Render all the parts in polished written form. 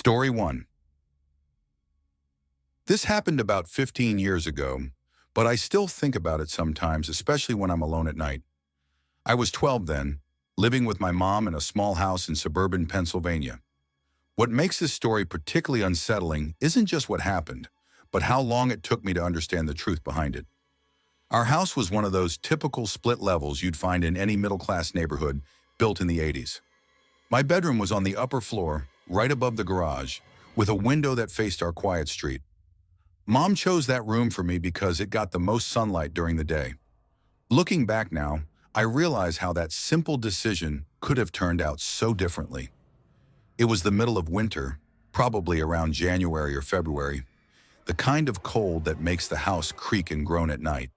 Story 1. This happened about 15 years ago, but I still think about it sometimes, especially when I'm alone at night. I was 12 then, living with my mom in a small house in suburban Pennsylvania. What makes this story particularly unsettling isn't just what happened, but how long it took me to understand the truth behind it. Our house was one of those typical split levels you'd find in any middle-class neighborhood built in the 80s. My bedroom was on the upper floor, right above the garage, with a window that faced our quiet street. Mom chose that room for me because it got the most sunlight during the day. Looking back now, I realize how that simple decision could have turned out so differently. It was the middle of winter, probably around January or February, the kind of cold that makes the house creak and groan at night.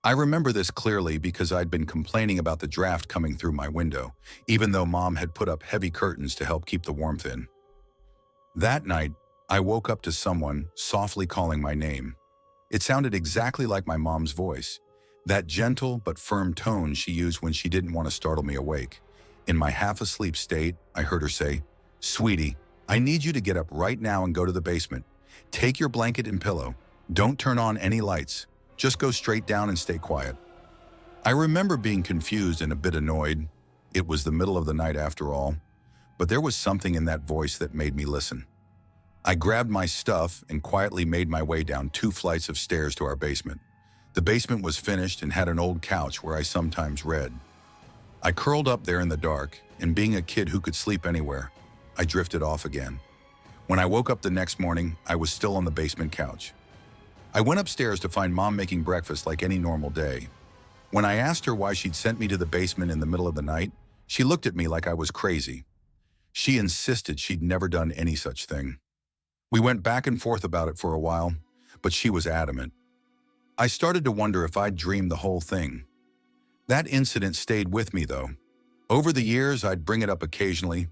I remember this clearly because I'd been complaining about the draft coming through my window, even though Mom had put up heavy curtains to help keep the warmth in. That night, I woke up to someone softly calling my name. It sounded exactly like my mom's voice, that gentle but firm tone she used when she didn't want to startle me awake. In my half-asleep state, I heard her say, "Sweetie, I need you to get up right now and go to the basement. Take your blanket and pillow. Don't turn on any lights. Just go straight down and stay quiet." I remember being confused and a bit annoyed. It was the middle of the night after all, but there was something in that voice that made me listen. I grabbed my stuff and quietly made my way down 2 flights of stairs to our basement. The basement was finished and had an old couch where I sometimes read. I curled up there in the dark, and being a kid who could sleep anywhere, I drifted off again. When I woke up the next morning, I was still on the basement couch. I went upstairs to find Mom making breakfast like any normal day. When I asked her why she'd sent me to the basement in the middle of the night, she looked at me like I was crazy. She insisted she'd never done any such thing. We went back and forth about it for a while, but she was adamant. I started to wonder if I'd dreamed the whole thing. That incident stayed with me, though. Over the years, I'd bring it up occasionally,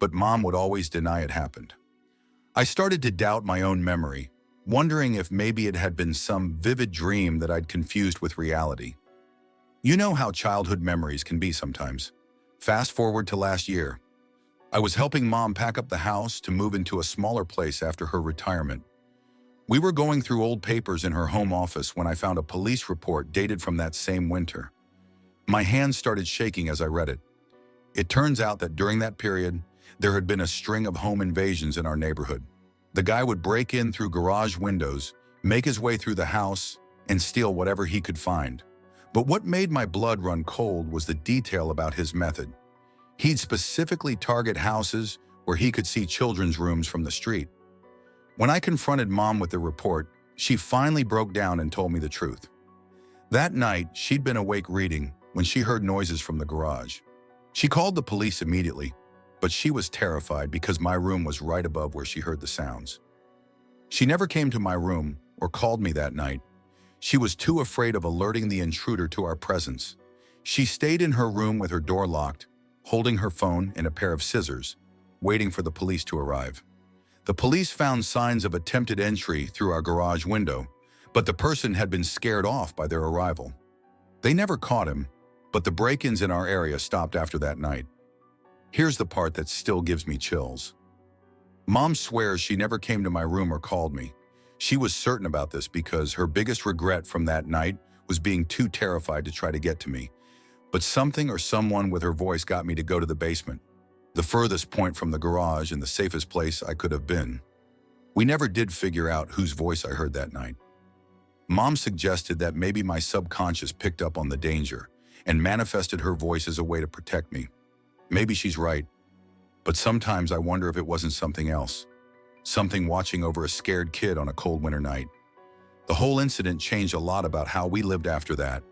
but Mom would always deny it happened. I started to doubt my own memory, wondering if maybe it had been some vivid dream that I'd confused with reality. You know how childhood memories can be sometimes. Fast forward to last year. I was helping Mom pack up the house to move into a smaller place after her retirement. We were going through old papers in her home office when I found a police report dated from that same winter. My hands started shaking as I read it. It turns out that during that period, there had been a string of home invasions in our neighborhood. The guy would break in through garage windows, make his way through the house, and steal whatever he could find. But what made my blood run cold was the detail about his method. He'd specifically target houses where he could see children's rooms from the street. When I confronted Mom with the report, she finally broke down and told me the truth. That night, she'd been awake reading when she heard noises from the garage. She called the police immediately, but she was terrified because my room was right above where she heard the sounds. She never came to my room or called me that night. She was too afraid of alerting the intruder to our presence. She stayed in her room with her door locked, holding her phone and a pair of scissors, waiting for the police to arrive. The police found signs of attempted entry through our garage window, but the person had been scared off by their arrival. They never caught him, but the break-ins in our area stopped after that night. Here's the part that still gives me chills. Mom swears she never came to my room or called me. She was certain about this because her biggest regret from that night was being too terrified to try to get to me. But something or someone with her voice got me to go to the basement, the furthest point from the garage and the safest place I could have been. We never did figure out whose voice I heard that night. Mom suggested that maybe my subconscious picked up on the danger and manifested her voice as a way to protect me. Maybe she's right, but sometimes I wonder if it wasn't something else, something watching over a scared kid on a cold winter night. The whole incident changed a lot about how we lived after that.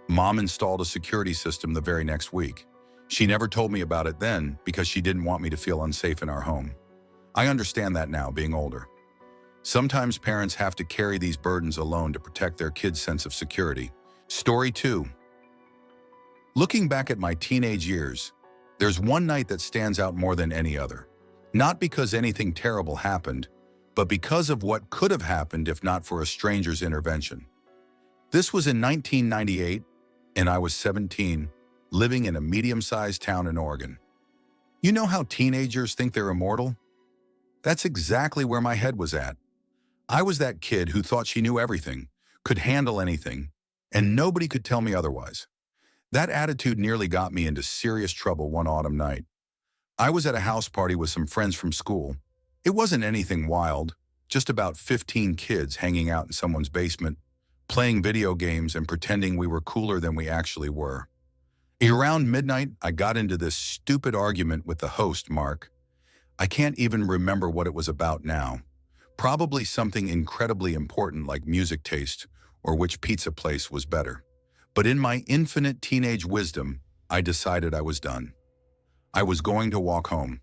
Mom installed a security system the very next week. She never told me about it then because she didn't want me to feel unsafe in our home. I understand that now, being older. Sometimes parents have to carry these burdens alone to protect their kids' sense of security. Story 2. Looking back at my teenage years, there's one night that stands out more than any other. Not because anything terrible happened, but because of what could have happened if not for a stranger's intervention. This was in 1998, and I was 17, living in a medium-sized town in Oregon. You know how teenagers think they're immortal? That's exactly where my head was at. I was that kid who thought she knew everything, could handle anything, and nobody could tell me otherwise. That attitude nearly got me into serious trouble one autumn night. I was at a house party with some friends from school. It wasn't anything wild, just about 15 kids hanging out in someone's basement, playing video games and pretending we were cooler than we actually were. Around midnight, I got into this stupid argument with the host, Mark. I can't even remember what it was about now. Probably something incredibly important like music taste or which pizza place was better. But in my infinite teenage wisdom, I decided I was done. I was going to walk home.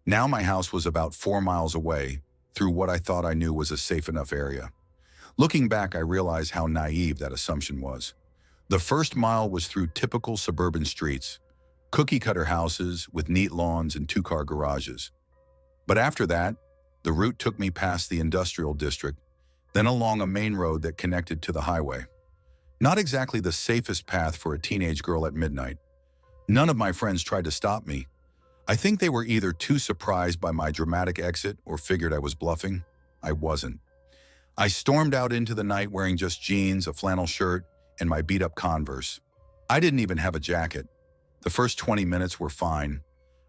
Now my house was about 4 miles away, through what I thought I knew was a safe enough area. Looking back, I realized how naive that assumption was. The first mile was through typical suburban streets, cookie-cutter houses with neat lawns and two-car garages. But after that, the route took me past the industrial district, then along a main road that connected to the highway. Not exactly the safest path for a teenage girl at midnight. None of my friends tried to stop me. I think they were either too surprised by my dramatic exit or figured I was bluffing. I wasn't. I stormed out into the night wearing just jeans, a flannel shirt, and my beat-up Converse. I didn't even have a jacket. The first 20 minutes were fine.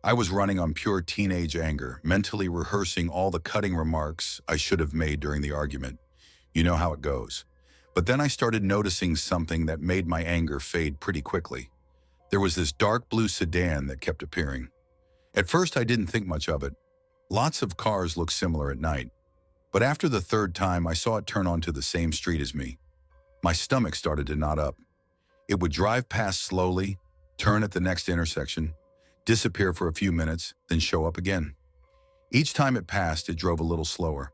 I was running on pure teenage anger, mentally rehearsing all the cutting remarks I should have made during the argument. You know how it goes. But then I started noticing something that made my anger fade pretty quickly. There was this dark blue sedan that kept appearing. At first, I didn't think much of it. Lots of cars look similar at night. But after the third time, I saw it turn onto the same street as me. My stomach started to knot up. It would drive past slowly, turn at the next intersection, disappear for a few minutes, then show up again. Each time it passed, it drove a little slower.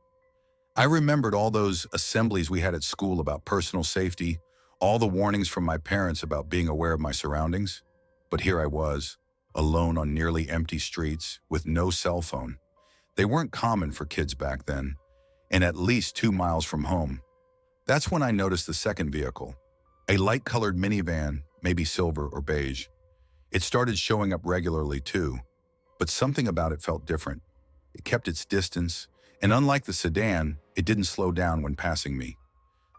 I remembered all those assemblies we had at school about personal safety, all the warnings from my parents about being aware of my surroundings. But here I was, alone on nearly empty streets, with no cell phone. They weren't common for kids back then, and at least 2 miles from home. That's when I noticed the second vehicle, a light-colored minivan, maybe silver or beige. It started showing up regularly too, but something about it felt different. It kept its distance, and unlike the sedan, it didn't slow down when passing me.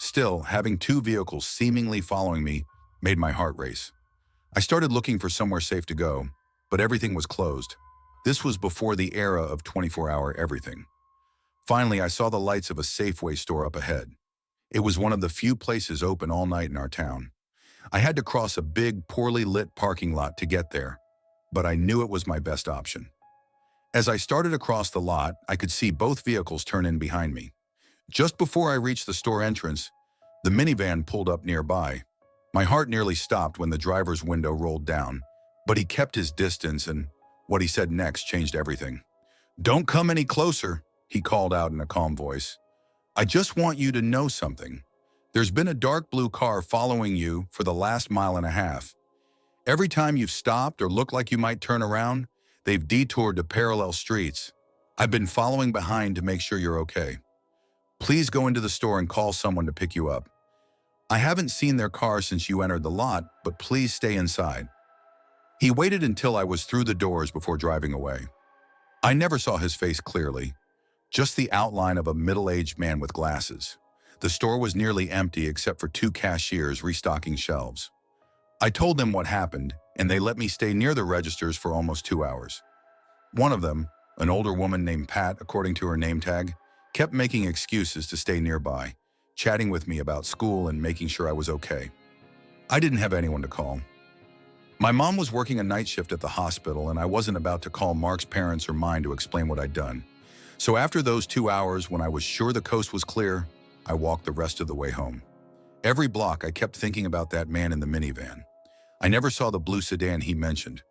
Still, having 2 vehicles seemingly following me made my heart race. I started looking for somewhere safe to go, but everything was closed. This was before the era of 24-hour everything. Finally, I saw the lights of a Safeway store up ahead. It was one of the few places open all night in our town. I had to cross a big, poorly lit parking lot to get there, but I knew it was my best option. As I started across the lot, I could see both vehicles turn in behind me. Just before I reached the store entrance, the minivan pulled up nearby. My heart nearly stopped when the driver's window rolled down, but he kept his distance, and what he said next changed everything. "Don't come any closer," he called out in a calm voice. "I just want you to know something. There's been a dark blue car following you for the last mile and a half. Every time you've stopped or looked like you might turn around, they've detoured to parallel streets. I've been following behind to make sure you're okay. Please go into the store and call someone to pick you up. I haven't seen their car since you entered the lot, but please stay inside." He waited until I was through the doors before driving away. I never saw his face clearly, just the outline of a middle-aged man with glasses. The store was nearly empty except for 2 cashiers restocking shelves. I told them what happened, and they let me stay near the registers for almost 2 hours. One of them, an older woman named Pat, according to her name tag, kept making excuses to stay nearby, chatting with me about school and making sure I was okay. I didn't have anyone to call. My mom was working a night shift at the hospital, and I wasn't about to call Mark's parents or mine to explain what I'd done. So after those 2 hours, when I was sure the coast was clear, I walked the rest of the way home. Every block, I kept thinking about that man in the minivan. I never saw the blue sedan he mentioned,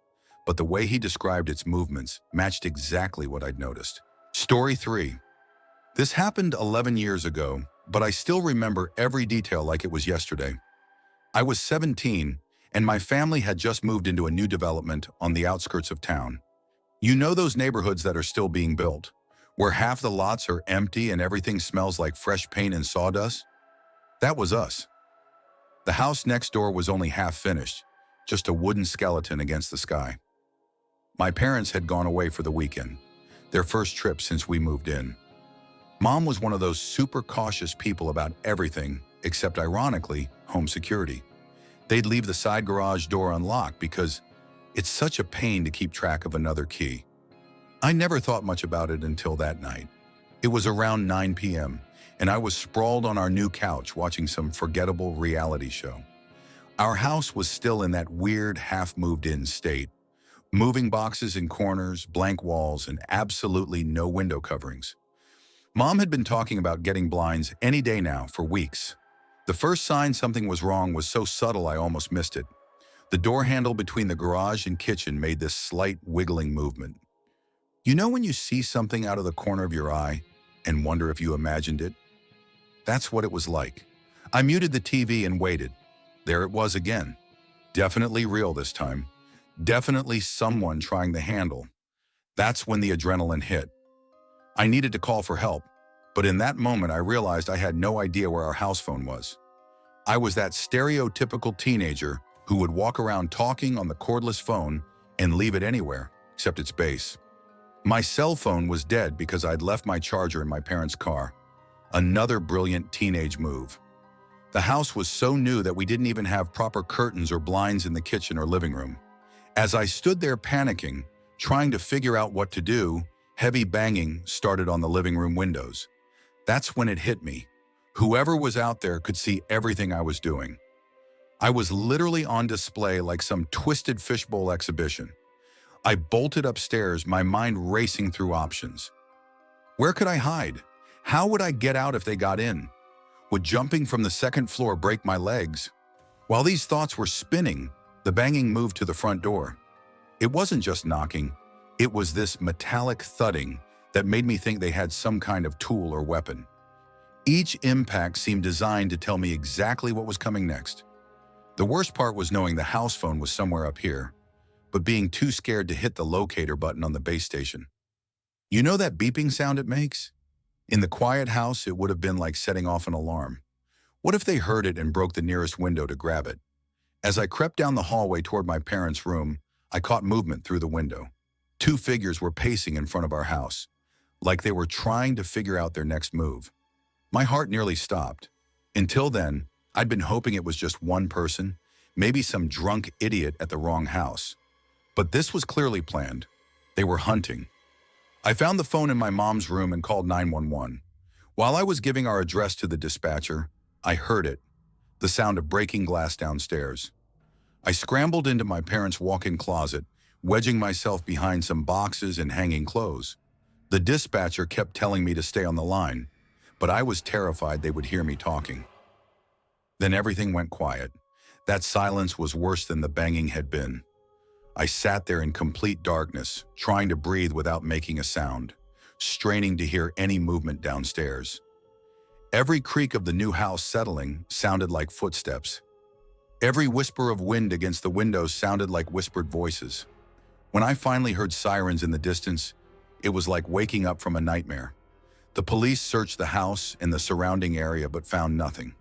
but the way he described its movements matched exactly what I'd noticed. Story 3. This happened 11 years ago, but I still remember every detail like it was yesterday. I was 17, and my family had just moved into a new development on the outskirts of town. You know those neighborhoods that are still being built, where half the lots are empty and everything smells like fresh paint and sawdust? That was us. The house next door was only half finished, just a wooden skeleton against the sky. My parents had gone away for the weekend, their first trip since we moved in. Mom was one of those super cautious people about everything, except ironically, home security. They'd leave the side garage door unlocked because it's such a pain to keep track of another key. I never thought much about it until that night. It was around 9 p.m., and I was sprawled on our new couch watching some forgettable reality show. Our house was still in that weird half-moved-in state. Moving boxes in corners, blank walls, and absolutely no window coverings. Mom had been talking about getting blinds any day now for weeks. The first sign something was wrong was so subtle I almost missed it. The door handle between the garage and kitchen made this slight wiggling movement. You know when you see something out of the corner of your eye and wonder if you imagined it? That's what it was like. I muted the TV and waited. There it was again. Definitely real this time. Definitely someone trying the handle. That's when the adrenaline hit. I needed to call for help, but in that moment I realized I had no idea where our house phone was. I was that stereotypical teenager who would walk around talking on the cordless phone and leave it anywhere except its base. My cell phone was dead because I'd left my charger in my parents' car. Another brilliant teenage move. The house was so new that we didn't even have proper curtains or blinds in the kitchen or living room. As I stood there panicking, trying to figure out what to do, heavy banging started on the living room windows. That's when it hit me. Whoever was out there could see everything I was doing. I was literally on display like some twisted fishbowl exhibition. I bolted upstairs, my mind racing through options. Where could I hide? How would I get out if they got in? Would jumping from the second floor break my legs? While these thoughts were spinning, the banging moved to the front door. It wasn't just knocking. It was this metallic thudding that made me think they had some kind of tool or weapon. Each impact seemed designed to tell me exactly what was coming next. The worst part was knowing the house phone was somewhere up here, but being too scared to hit the locator button on the base station. You know that beeping sound it makes? In the quiet house, it would have been like setting off an alarm. What if they heard it and broke the nearest window to grab it? As I crept down the hallway toward my parents' room, I caught movement through the window. Two figures were pacing in front of our house, like they were trying to figure out their next move. My heart nearly stopped. Until then, I'd been hoping it was just one person, maybe some drunk idiot at the wrong house. But this was clearly planned. They were hunting. I found the phone in my mom's room and called 911. While I was giving our address to the dispatcher, I heard it, the sound of breaking glass downstairs. I scrambled into my parents' walk-in closet, wedging myself behind some boxes and hanging clothes. The dispatcher kept telling me to stay on the line, but I was terrified they would hear me talking. Then everything went quiet. That silence was worse than the banging had been. I sat there in complete darkness, trying to breathe without making a sound, straining to hear any movement downstairs. Every creak of the new house settling sounded like footsteps. Every whisper of wind against the windows sounded like whispered voices. When I finally heard sirens in the distance, it was like waking up from a nightmare. The police searched the house and the surrounding area but found nothing.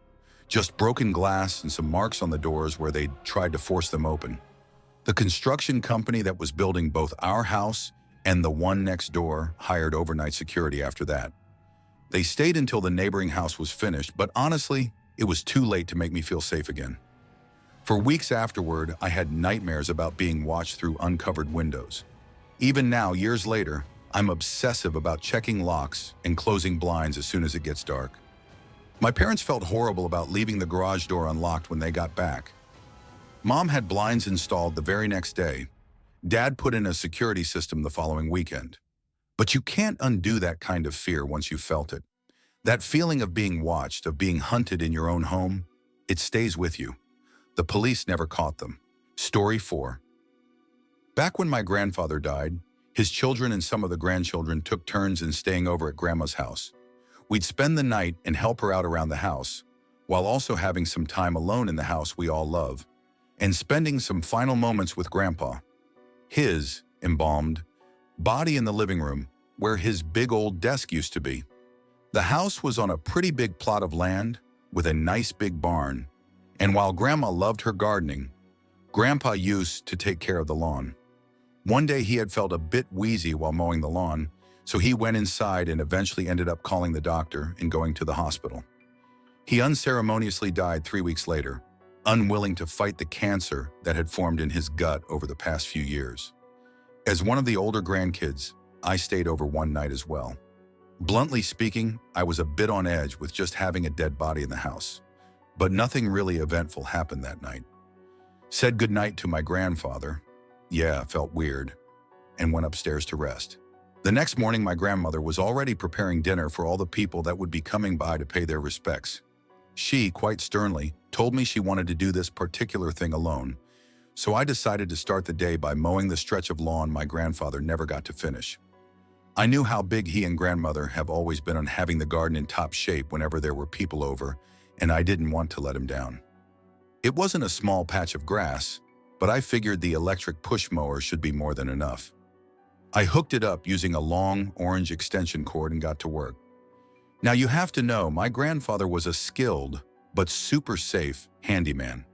Just broken glass and some marks on the doors where they'd tried to force them open. The construction company that was building both our house and the one next door hired overnight security after that. They stayed until the neighboring house was finished, but honestly, it was too late to make me feel safe again. For weeks afterward, I had nightmares about being watched through uncovered windows. Even now, years later, I'm obsessive about checking locks and closing blinds as soon as it gets dark. My parents felt horrible about leaving the garage door unlocked when they got back. Mom had blinds installed the very next day. Dad put in a security system the following weekend. But you can't undo that kind of fear once you've felt it. That feeling of being watched, of being hunted in your own home, it stays with you. The police never caught them. Story 4. Back when my grandfather died, his children and some of the grandchildren took turns in staying over at Grandma's house. We'd spend the night and help her out around the house, while also having some time alone in the house we all love, and spending some final moments with Grandpa. His embalmed body in the living room, where his big old desk used to be. The house was on a pretty big plot of land with a nice big barn, and while Grandma loved her gardening, Grandpa used to take care of the lawn. One day he had felt a bit wheezy while mowing the lawn, So he went inside and eventually ended up calling the doctor and going to the hospital. He unceremoniously died 3 weeks later, unwilling to fight the cancer that had formed in his gut over the past few years. As one of the older grandkids, I stayed over one night as well. Bluntly speaking, I was a bit on edge with just having a dead body in the house, but nothing really eventful happened that night. Said goodnight to my grandfather, yeah, felt weird, and went upstairs to rest. The next morning, my grandmother was already preparing dinner for all the people that would be coming by to pay their respects. She, quite sternly, told me she wanted to do this particular thing alone, so I decided to start the day by mowing the stretch of lawn my grandfather never got to finish. I knew how big he and grandmother have always been on having the garden in top shape whenever there were people over, and I didn't want to let him down. It wasn't a small patch of grass, but I figured the electric push mower should be more than enough. I hooked it up using a long orange extension cord and got to work. Now you have to know, my grandfather was a skilled, but super safe handyman.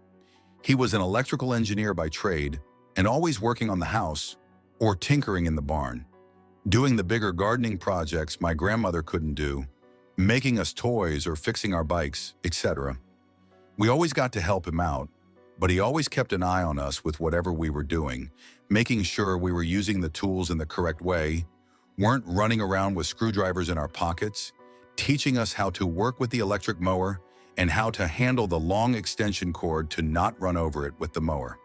He was an electrical engineer by trade and always working on the house or tinkering in the barn, doing the bigger gardening projects my grandmother couldn't do, making us toys or fixing our bikes, etc. We always got to help him out, but he always kept an eye on us with whatever we were doing, making sure we were using the tools in the correct way, weren't running around with screwdrivers in our pockets, teaching us how to work with the electric mower and how to handle the long extension cord to not run over it with the mower.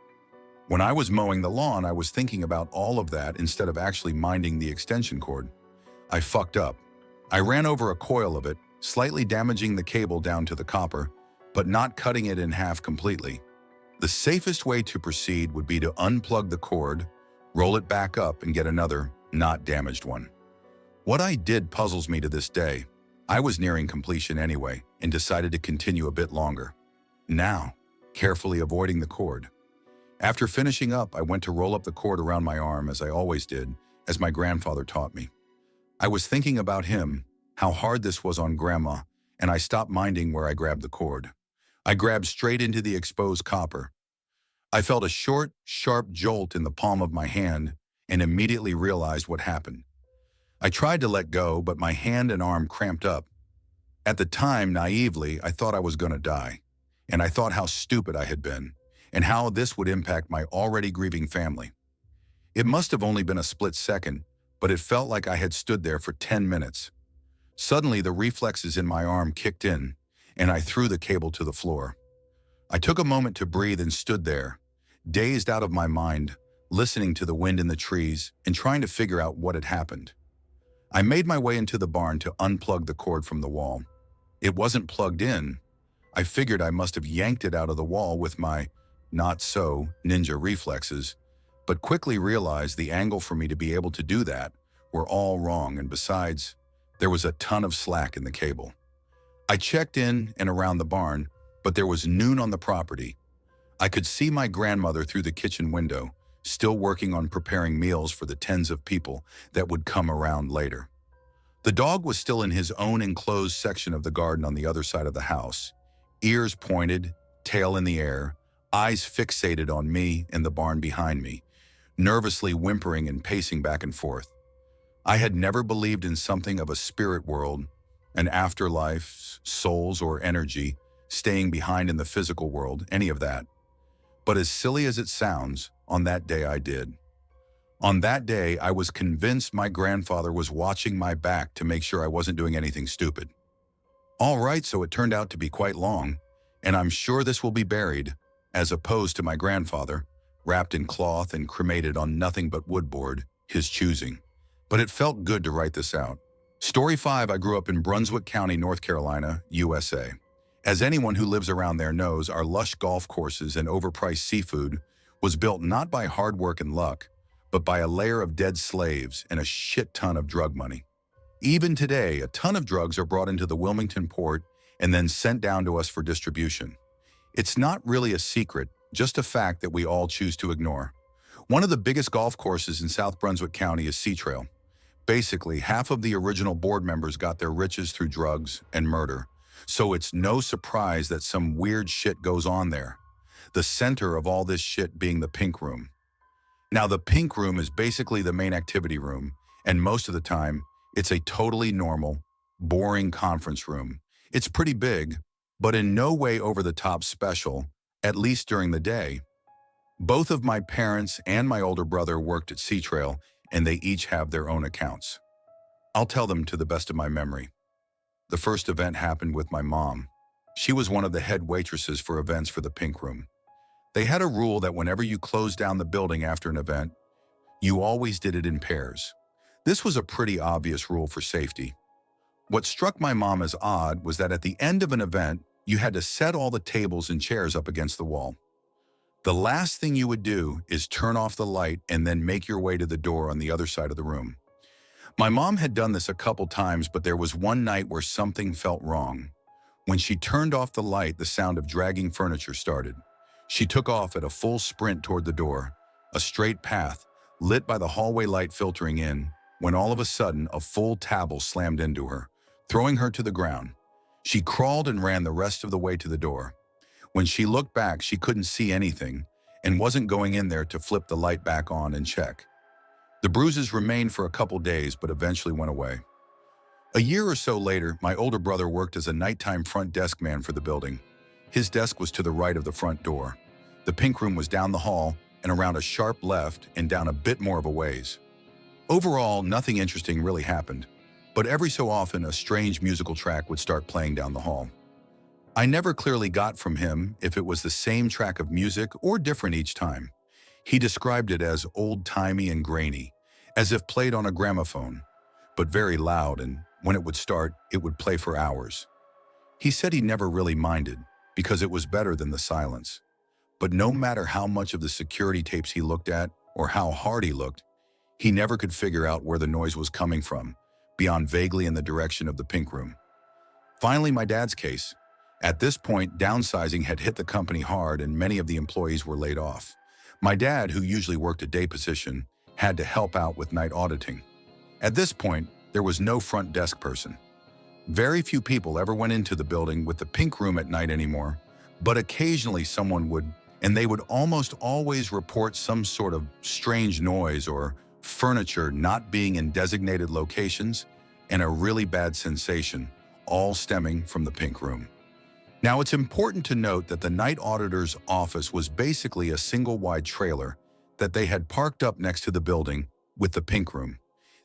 When I was mowing the lawn, I was thinking about all of that instead of actually minding the extension cord. I fucked up. I ran over a coil of it, slightly damaging the cable down to the copper, but not cutting it in half completely. The safest way to proceed would be to unplug the cord, roll it back up, and get another, not damaged one. What I did puzzles me to this day. I was nearing completion anyway and decided to continue a bit longer. Now, carefully avoiding the cord. After finishing up, I went to roll up the cord around my arm as I always did, as my grandfather taught me. I was thinking about him, how hard this was on Grandma, and I stopped minding where I grabbed the cord. I grabbed straight into the exposed copper. I felt a short, sharp jolt in the palm of my hand and immediately realized what happened. I tried to let go, but my hand and arm cramped up. At the time, naively, I thought I was going to die, and I thought how stupid I had been, and how this would impact my already grieving family. It must have only been a split second, but it felt like I had stood there for 10 minutes. Suddenly, the reflexes in my arm kicked in, and I threw the cable to the floor. I took a moment to breathe and stood there, dazed out of my mind, listening to the wind in the trees and trying to figure out what had happened. I made my way into the barn to unplug the cord from the wall. It wasn't plugged in. I figured I must have yanked it out of the wall with my not-so-ninja reflexes, but quickly realized the angle for me to be able to do that were all wrong, and besides, there was a ton of slack in the cable. I checked in and around the barn, but there was noon on the property. I could see my grandmother through the kitchen window, still working on preparing meals for the tens of people that would come around later. The dog was still in his own enclosed section of the garden on the other side of the house, ears pointed, tail in the air, eyes fixated on me and the barn behind me, nervously whimpering and pacing back and forth. I had never believed in something of a spirit world, an afterlife, souls, or energy staying behind in the physical world, any of that. But as silly as it sounds, on that day I did. On that day, I was convinced my grandfather was watching my back to make sure I wasn't doing anything stupid. All right, so it turned out to be quite long, and I'm sure this will be buried, as opposed to my grandfather, wrapped in cloth and cremated on nothing but woodboard, his choosing. But it felt good to write this out. Story 5, I grew up in Brunswick County, North Carolina, USA. As anyone who lives around there knows, our lush golf courses and overpriced seafood was built not by hard work and luck, but by a layer of dead slaves and a shit ton of drug money. Even today, a ton of drugs are brought into the Wilmington port and then sent down to us for distribution. It's not really a secret, just a fact that we all choose to ignore. One of the biggest golf courses in South Brunswick County is Sea Trail. Basically, half of the original board members got their riches through drugs and murder, so it's no surprise that some weird shit goes on there. The center of all this shit being the pink room. Now, the pink room is basically the main activity room, and most of the time, It's a totally normal, boring conference room. It's pretty big, but in no way over the top special, at least during the day. Both of my parents and my older brother worked at C-Trail, and they each have their own accounts. I'll tell them to the best of my memory. The first event happened with my mom. She was one of the head waitresses for events for the Pink Room. They had a rule that whenever you closed down the building after an event, you always did it in pairs. This was a pretty obvious rule for safety. What struck my mom as odd was that at the end of an event, you had to set all the tables and chairs up against the wall. The last thing you would do is turn off the light and then make your way to the door on the other side of the room. My mom had done this a couple times, but there was one night where something felt wrong. When she turned off the light, the sound of dragging furniture started. She took off at a full sprint toward the door, a straight path, lit by the hallway light filtering in, when all of a sudden a full table slammed into her, throwing her to the ground. She crawled and ran the rest of the way to the door. When she looked back, she couldn't see anything and wasn't going in there to flip the light back on and check. The bruises remained for a couple days, but eventually went away. A year or so later, my older brother worked as a nighttime front desk man for the building. His desk was to the right of the front door. The Pink Room was down the hall and around a sharp left and down a bit more of a ways. Overall, nothing interesting really happened, but every so often a strange musical track would start playing down the hall. I never clearly got from him if it was the same track of music or different each time. He described it as old-timey and grainy, as if played on a gramophone, but very loud, and when it would start, it would play for hours. He said he never really minded, because it was better than the silence. But no matter how much of the security tapes he looked at, or how hard he looked, he never could figure out where the noise was coming from, beyond vaguely in the direction of the Pink Room. Finally, my dad's case. At this point, downsizing had hit the company hard and many of the employees were laid off. My dad, who usually worked a day position, had to help out with night auditing. At this point, there was no front desk person. Very few people ever went into the building with the Pink Room at night anymore, but occasionally someone would, and they would almost always report some sort of strange noise or furniture not being in designated locations and a really bad sensation, all stemming from the Pink Room. Now, it's important to note that the night auditor's office was basically a single-wide trailer that they had parked up next to the building with the Pink Room.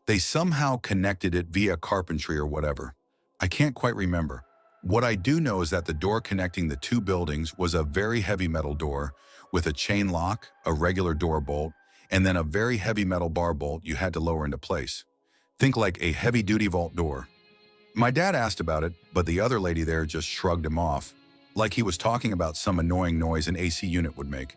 They somehow connected it via carpentry or whatever. I can't quite remember. What I do know is that the door connecting the two buildings was a very heavy metal door with a chain lock, a regular door bolt, and then a very heavy metal bar bolt you had to lower into place. Think like a heavy-duty vault door. My dad asked about it, but the other lady there just shrugged him off, like he was talking about some annoying noise an AC unit would make.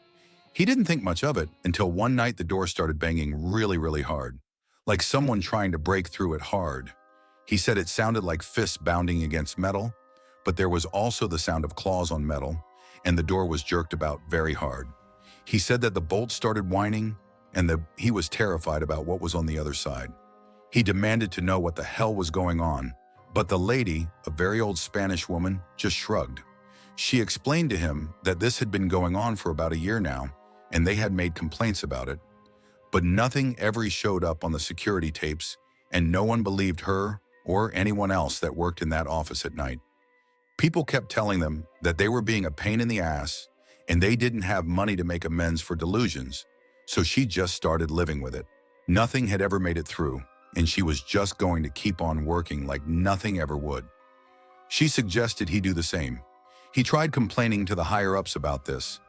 He didn't think much of it until one night the door started banging really, really hard, like someone trying to break through it hard. He said it sounded like fists bounding against metal, but there was also the sound of claws on metal, and the door was jerked about very hard. He said that the bolt started whining, and he was terrified about what was on the other side. He demanded to know what the hell was going on, but the lady, a very old Spanish woman, just shrugged. She explained to him that this had been going on for about a year now, and they had made complaints about it. But nothing ever showed up on the security tapes, and no one believed her or anyone else that worked in that office at night. People kept telling them that they were being a pain in the ass, and they didn't have money to make amends for delusions, so she just started living with it. Nothing had ever made it through, and she was just going to keep on working like nothing ever would. She suggested he do the same. He tried complaining to the higher-ups about this,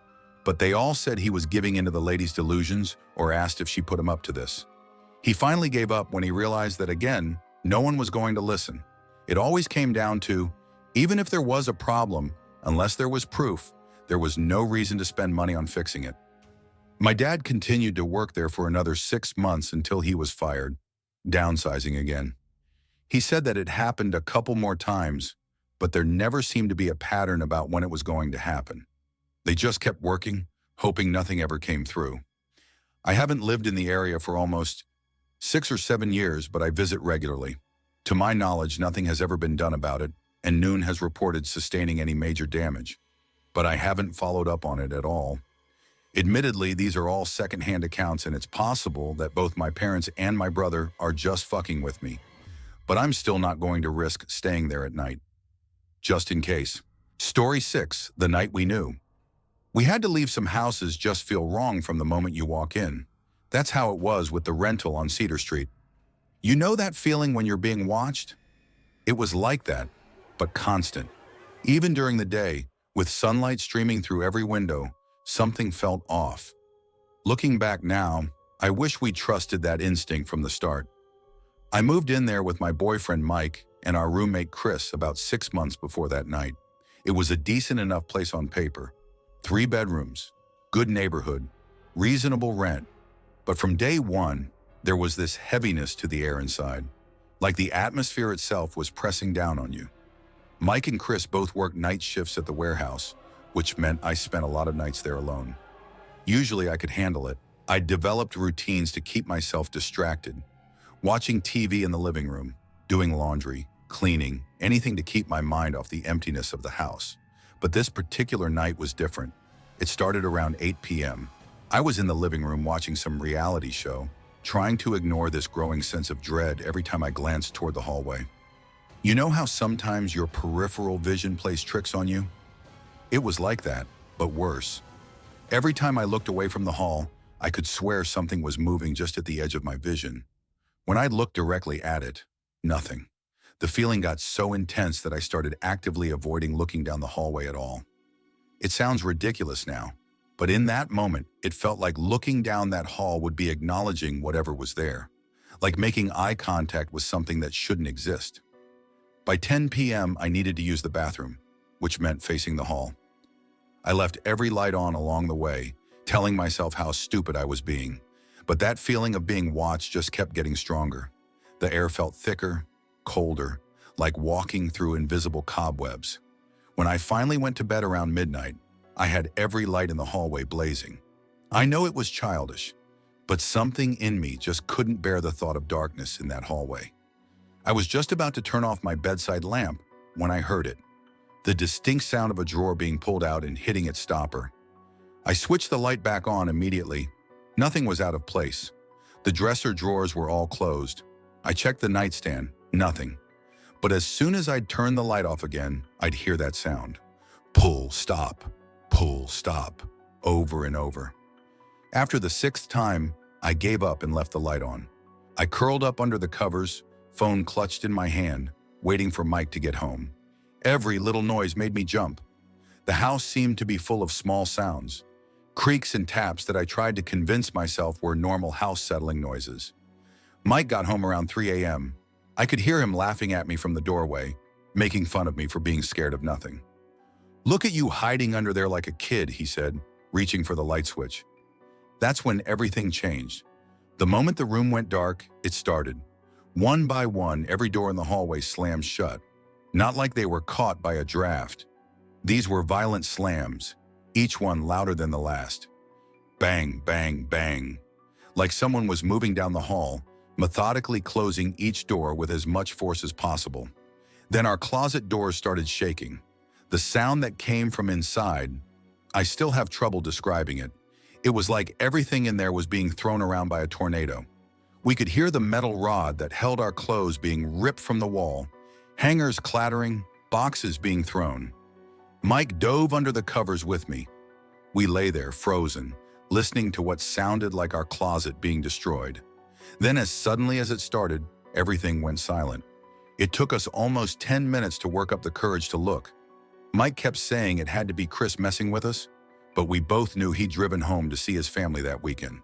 but they all said he was giving into the lady's delusions or asked if she put him up to this. He finally gave up when he realized that, again, no one was going to listen. It always came down to, even if there was a problem, unless there was proof, there was no reason to spend money on fixing it. My dad continued to work there for another 6 months until he was fired, downsizing again. He said that it happened a couple more times, but there never seemed to be a pattern about when it was going to happen. They just kept working, hoping nothing ever came through. I haven't lived in the area for almost 6 or 7 years, but I visit regularly. To my knowledge, nothing has ever been done about it, and Noon has reported sustaining any major damage. But I haven't followed up on it at all. Admittedly, these are all secondhand accounts, and it's possible that both my parents and my brother are just fucking with me. but I'm still not going to risk staying there at night, just in case. Story 6, The Night We Knew. We had to leave some houses just feel wrong from the moment you walk in. That's how it was with the rental on Cedar Street. You know that feeling when you're being watched? It was like that, but constant. Even during the day, with sunlight streaming through every window, something felt off. Looking back now, I wish we trusted that instinct from the start. I moved in there with my boyfriend Mike and our roommate Chris about 6 months before that night. It was a decent enough place on paper. 3 bedrooms, good neighborhood, reasonable rent. But from day one, there was this heaviness to the air inside, like the atmosphere itself was pressing down on you. Mike and Chris both worked night shifts at the warehouse, which meant I spent a lot of nights there alone. Usually I could handle it. I developed routines to keep myself distracted, watching TV in the living room, doing laundry, cleaning, anything to keep my mind off the emptiness of the house. But this particular night was different. It started around 8 p.m. I was in the living room watching some reality show, trying to ignore this growing sense of dread every time I glanced toward the hallway. You know how sometimes your peripheral vision plays tricks on you? It was like that, but worse. Every time I looked away from the hall, I could swear something was moving just at the edge of my vision. When I looked directly at it, nothing. The feeling got so intense that I started actively avoiding looking down the hallway at all. It sounds ridiculous now, but in that moment, it felt like looking down that hall would be acknowledging whatever was there, like making eye contact with something that shouldn't exist. By 10 p.m., I needed to use the bathroom, which meant facing the hall. I left every light on along the way, telling myself how stupid I was being. But that feeling of being watched just kept getting stronger. The air felt thicker, colder, like walking through invisible cobwebs. When I finally went to bed around midnight, I had every light in the hallway blazing. I know it was childish, but something in me just couldn't bear the thought of darkness in that hallway. I was just about to turn off my bedside lamp when I heard it. The distinct sound of a drawer being pulled out and hitting its stopper. I switched the light back on immediately. Nothing was out of place. The dresser drawers were all closed. I checked the nightstand, nothing. But as soon as I'd turn the light off again, I'd hear that sound. Pull, stop, over and over. After the 6th time, I gave up and left the light on. I curled up under the covers, phone clutched in my hand, waiting for Mike to get home. Every little noise made me jump. The house seemed to be full of small sounds, creaks and taps that I tried to convince myself were normal house settling noises. Mike got home around 3 a.m. I could hear him laughing at me from the doorway, making fun of me for being scared of nothing. "Look at you hiding under there like a kid," he said, reaching for the light switch. That's when everything changed. The moment the room went dark, it started. One by one, every door in the hallway slammed shut. Not like they were caught by a draft. These were violent slams, each one louder than the last. Bang, bang, bang. Like someone was moving down the hall, methodically closing each door with as much force as possible. Then our closet doors started shaking. The sound that came from inside, I still have trouble describing it. It was like everything in there was being thrown around by a tornado. We could hear the metal rod that held our clothes being ripped from the wall, hangers clattering, boxes being thrown. Mike dove under the covers with me. We lay there, frozen, listening to what sounded like our closet being destroyed. Then as suddenly as it started, everything went silent. It took us almost 10 minutes to work up the courage to look. Mike kept saying it had to be Chris messing with us, but we both knew he'd driven home to see his family that weekend.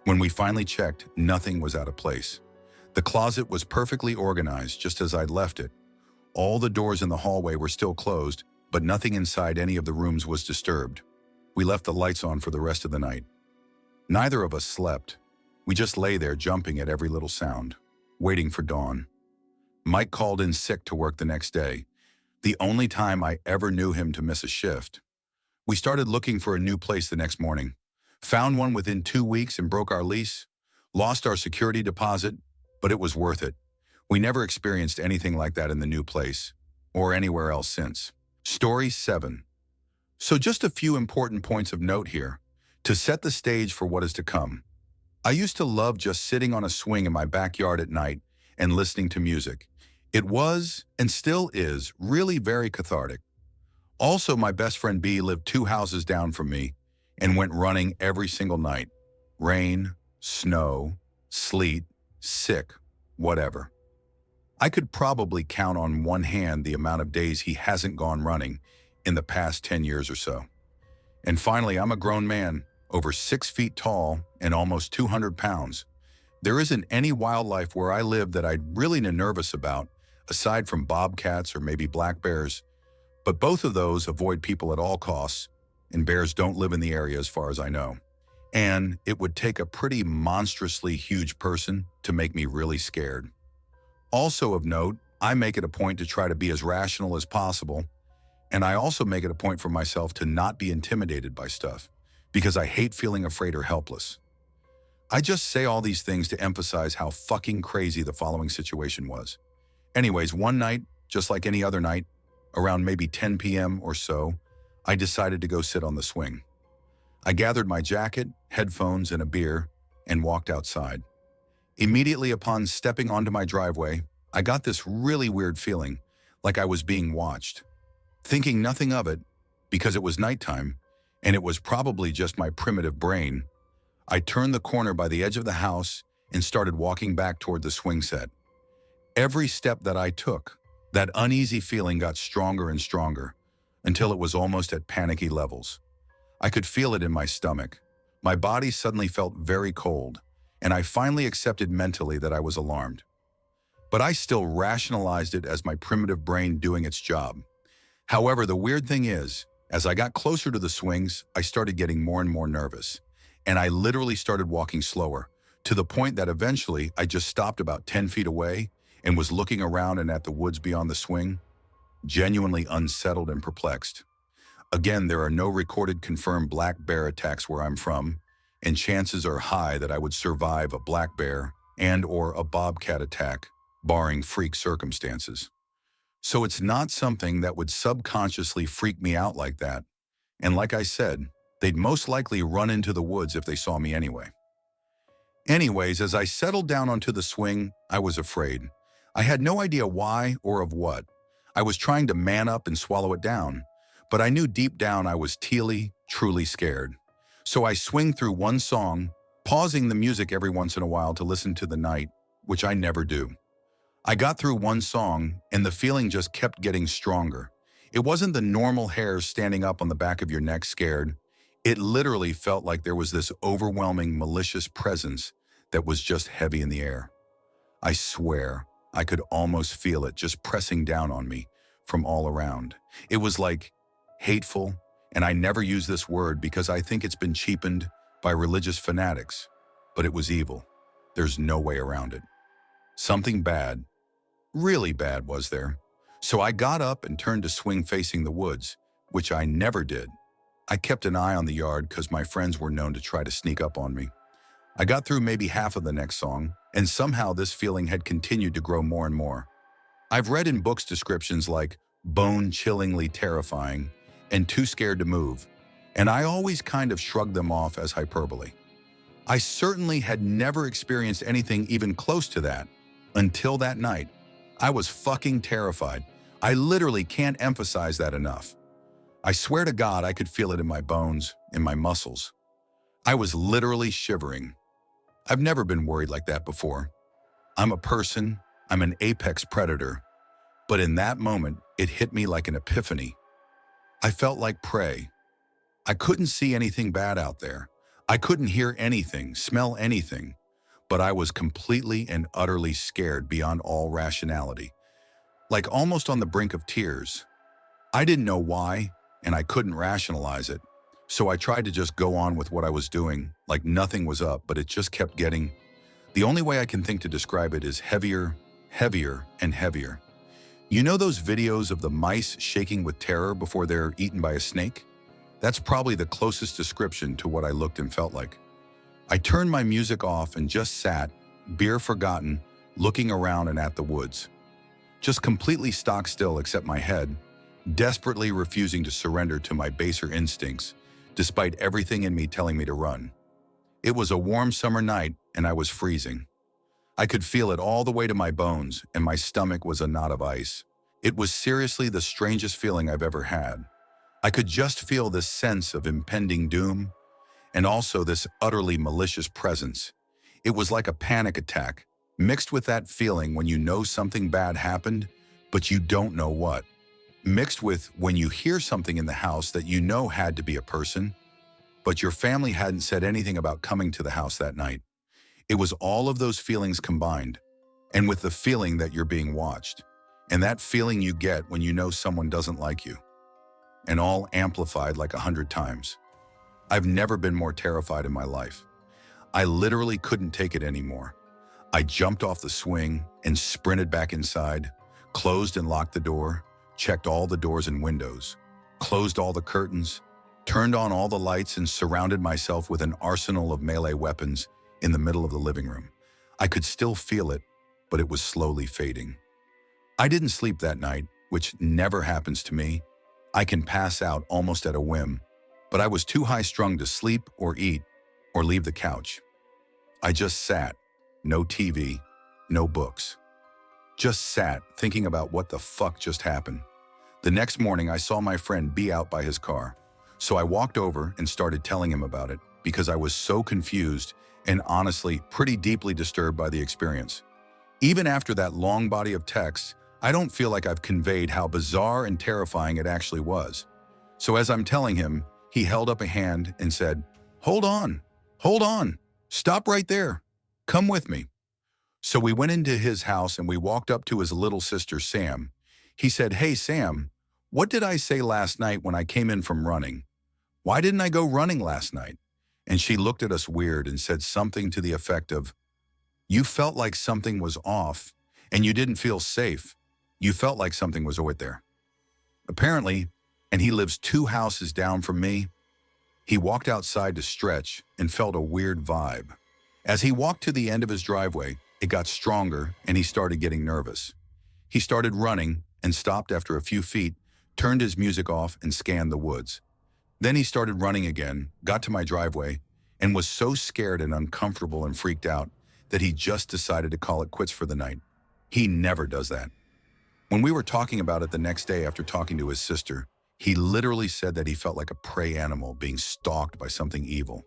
When we finally checked, nothing was out of place. The closet was perfectly organized, just as I'd left it. All the doors in the hallway were still closed, but nothing inside any of the rooms was disturbed. We left the lights on for the rest of the night. Neither of us slept. We just lay there jumping at every little sound, waiting for dawn. Mike called in sick to work the next day, the only time I ever knew him to miss a shift. We started looking for a new place the next morning, found one within 2 weeks and broke our lease, lost our security deposit, but it was worth it. We never experienced anything like that in the new place, or anywhere else since. Story 7. So just a few important points of note here, to set the stage for what is to come. I used to love just sitting on a swing in my backyard at night and listening to music. It was, and still is, really very cathartic. Also, my best friend B lived 2 houses down from me and went running every single night. Rain, snow, sleet, sick, whatever. I could probably count on one hand the amount of days he hasn't gone running in the past 10 years or so. And finally, I'm a grown man, over 6 feet tall and almost 200 pounds. There isn't any wildlife where I live that I'd really be nervous about, aside from bobcats or maybe black bears. But both of those avoid people at all costs, and bears don't live in the area as far as I know. And it would take a pretty monstrously huge person to make me really scared. Also of note, I make it a point to try to be as rational as possible, and I also make it a point for myself to not be intimidated by stuff, because I hate feeling afraid or helpless. I just say all these things to emphasize how fucking crazy the following situation was. Anyways, one night, just like any other night, around maybe 10 p.m. or so, I decided to go sit on the swing. I gathered my jacket, headphones, and a beer, and walked outside. Immediately upon stepping onto my driveway, I got this really weird feeling, like I was being watched. Thinking nothing of it, because it was nighttime, and it was probably just my primitive brain, I turned the corner by the edge of the house and started walking back toward the swing set. Every step that I took, that uneasy feeling got stronger and stronger, until it was almost at panicky levels. I could feel it in my stomach. My body suddenly felt very cold, and I finally accepted mentally that I was alarmed. But I still rationalized it as my primitive brain doing its job. However, the weird thing is, as I got closer to the swings, I started getting more and more nervous, and I literally started walking slower, to the point that eventually I just stopped about 10 feet away and was looking around and at the woods beyond the swing, genuinely unsettled and perplexed. Again, there are no recorded confirmed black bear attacks where I'm from, and chances are high that I would survive a black bear and/or a bobcat attack, barring freak circumstances. So it's not something that would subconsciously freak me out like that, and like I said, they'd most likely run into the woods if they saw me anyway. Anyways, as I settled down onto the swing, I was afraid. I had no idea why or of what. I was trying to man up and swallow it down, but I knew deep down I was truly scared. So I swing through one song, pausing the music every once in a while to listen to the night, which I never do. I got through one song, and the feeling just kept getting stronger. It wasn't the normal hairs standing up on the back of your neck scared. It literally felt like there was this overwhelming, malicious presence that was just heavy in the air. I swear, I could almost feel it just pressing down on me from all around. It was like hateful, and I never use this word because I think it's been cheapened by religious fanatics, but it was evil. There's no way around it. Something bad, really bad was there. So I got up and turned to swing facing the woods, which I never did. I kept an eye on the yard because my friends were known to try to sneak up on me. I got through maybe half of the next song, and somehow this feeling had continued to grow more and more. I've read in books descriptions like bone-chillingly terrifying and too scared to move, and I always kind of shrugged them off as hyperbole. I certainly had never experienced anything even close to that until that night. I was fucking terrified. I literally can't emphasize that enough. I swear to God I could feel it in my bones, in my muscles. I was literally shivering. I've never been worried like that before. I'm a person, I'm an apex predator, but in that moment, it hit me like an epiphany. I felt like prey. I couldn't see anything bad out there. I couldn't hear anything, smell anything, but I was completely and utterly scared beyond all rationality, like almost on the brink of tears. I didn't know why, and I couldn't rationalize it. So I tried to just go on with what I was doing, like nothing was up, but it just kept getting. The only way I can think to describe it is heavier, and heavier. You know those videos of the mice shaking with terror before they're eaten by a snake? That's probably the closest description to what I looked and felt like. I turned my music off and just sat, beer forgotten, looking around and at the woods. Just completely stock still except my head, desperately refusing to surrender to my baser instincts, despite everything in me telling me to run. It was a warm summer night and I was freezing. I could feel it all the way to my bones, and my stomach was a knot of ice. It was seriously the strangest feeling I've ever had. I could just feel this sense of impending doom, and also this utterly malicious presence. It was like a panic attack, mixed with that feeling when you know something bad happened, but you don't know what. Mixed with when you hear something in the house that you know had to be a person, but your family hadn't said anything about coming to the house that night. It was all of those feelings combined, and with the feeling that you're being watched, and that feeling you get when you know someone doesn't like you, and all amplified like 100 times. I've never been more terrified in my life. I literally couldn't take it anymore. I jumped off the swing and sprinted back inside, closed and locked the door, checked all the doors and windows, closed all the curtains, turned on all the lights, and surrounded myself with an arsenal of melee weapons in the middle of the living room. I could still feel it, but it was slowly fading. I didn't sleep that night, which never happens to me. I can pass out almost at a whim, but I was too high-strung to sleep or eat or leave the couch. I just sat, no TV, no books. Just sat thinking about what the fuck just happened. The next morning, I saw my friend be out by his car. So I walked over and started telling him about it because I was so confused and honestly pretty deeply disturbed by the experience. Even after that long body of text, I don't feel like I've conveyed how bizarre and terrifying it actually was. So as I'm telling him, he held up a hand and said, hold on, stop right there, come with me." So we went into his house and we walked up to his little sister, Sam. He said, "Hey, Sam, what did I say last night when I came in from running? Why didn't I go running last night?" And she looked at us weird and said something to the effect of, "You felt like something was off and you didn't feel safe. You felt like something was over there." Apparently, and he lives 2 houses down from me, he walked outside to stretch and felt a weird vibe. As he walked to the end of his driveway, it got stronger and he started getting nervous. He started running and stopped after a few feet, turned his music off and scanned the woods. Then he started running again, got to my driveway, and was so scared and uncomfortable and freaked out that he just decided to call it quits for the night. He never does that. When we were talking about it the next day after talking to his sister, he literally said that he felt like a prey animal being stalked by something evil.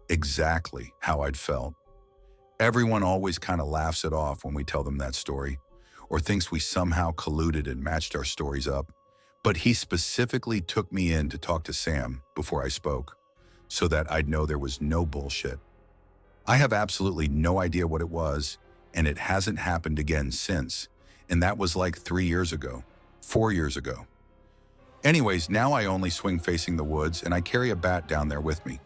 Exactly how I'd felt. Everyone always kind of laughs it off when we tell them that story, or thinks we somehow colluded and matched our stories up. But he specifically took me in to talk to Sam before I spoke, so that I'd know there was no bullshit. I have absolutely no idea what it was, and it hasn't happened again since, and that was like 3 years ago, 4 years ago. Anyways, now I only swing facing the woods, and I carry a bat down there with me,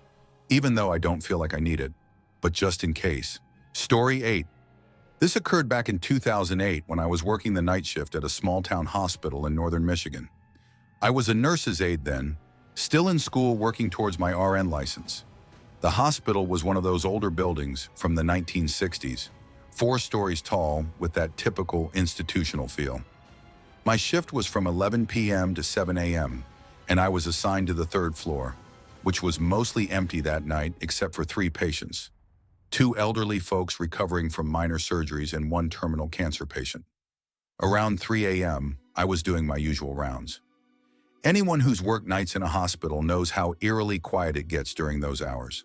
even though I don't feel like I need it, but just in case. Story 8. This occurred back in 2008 when I was working the night shift at a small-town hospital in northern Michigan. I was a nurse's aide then, still in school working towards my RN license. The hospital was one of those older buildings from the 1960s, 4 stories tall with that typical institutional feel. My shift was from 11 p.m. to 7 a.m., and I was assigned to the 3rd floor, which was mostly empty that night except for 3 patients. 2 elderly folks recovering from minor surgeries and 1 terminal cancer patient. Around 3 a.m., I was doing my usual rounds. Anyone who's worked nights in a hospital knows how eerily quiet it gets during those hours.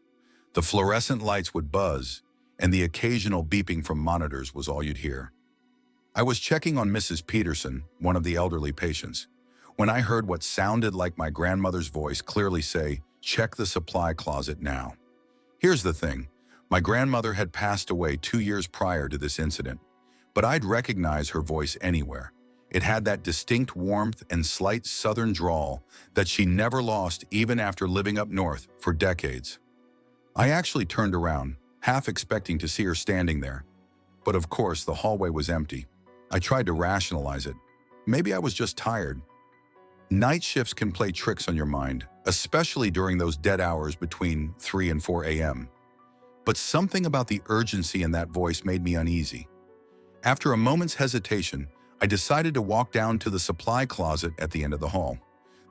The fluorescent lights would buzz, and the occasional beeping from monitors was all you'd hear. I was checking on Mrs. Peterson, one of the elderly patients, when I heard what sounded like my grandmother's voice clearly say, "Check the supply closet now." Here's the thing. My grandmother had passed away 2 years prior to this incident, but I'd recognize her voice anywhere. It had that distinct warmth and slight southern drawl that she never lost even after living up north for decades. I actually turned around, half expecting to see her standing there. But of course, the hallway was empty. I tried to rationalize it. Maybe I was just tired. Night shifts can play tricks on your mind, especially during those dead hours between 3 and 4 a.m. But something about the urgency in that voice made me uneasy. After a moment's hesitation, I decided to walk down to the supply closet at the end of the hall.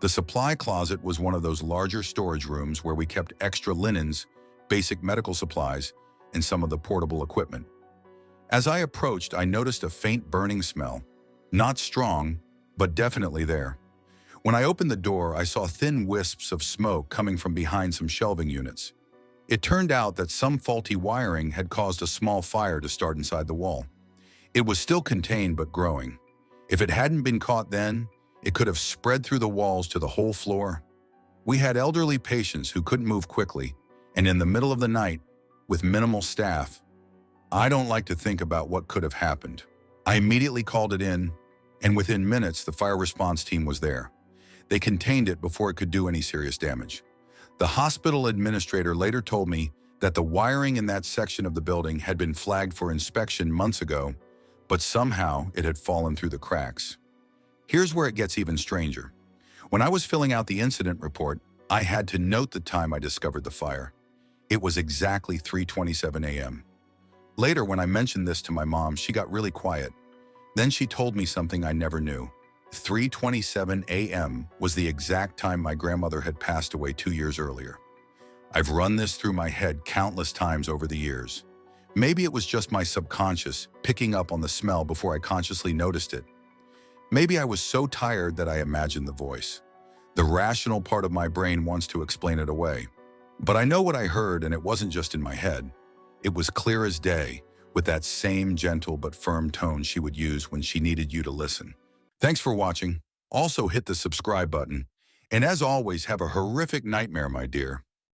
The supply closet was one of those larger storage rooms where we kept extra linens, basic medical supplies, and some of the portable equipment. As I approached, I noticed a faint burning smell. Not strong, but definitely there. When I opened the door, I saw thin wisps of smoke coming from behind some shelving units. It turned out that some faulty wiring had caused a small fire to start inside the wall. It was still contained but growing. If it hadn't been caught then, it could have spread through the walls to the whole floor. We had elderly patients who couldn't move quickly, and in the middle of the night, with minimal staff, I don't like to think about what could have happened. I immediately called it in, and within minutes, the fire response team was there. They contained it before it could do any serious damage. The hospital administrator later told me that the wiring in that section of the building had been flagged for inspection months ago, but somehow it had fallen through the cracks. Here's where it gets even stranger. When I was filling out the incident report, I had to note the time I discovered the fire. It was exactly 3:27 a.m. Later, when I mentioned this to my mom, she got really quiet. Then she told me something I never knew. 3:27 a.m. was the exact time my grandmother had passed away 2 years earlier. I've run this through my head countless times over the years. Maybe it was just my subconscious picking up on the smell before I consciously noticed it. Maybe I was so tired that I imagined the voice. The rational part of my brain wants to explain it away. But I know what I heard, and it wasn't just in my head. It was clear as day, with that same gentle but firm tone she would use when she needed you to listen. Thanks for watching. Also hit the subscribe button. And as always, have a horrific nightmare, my dear.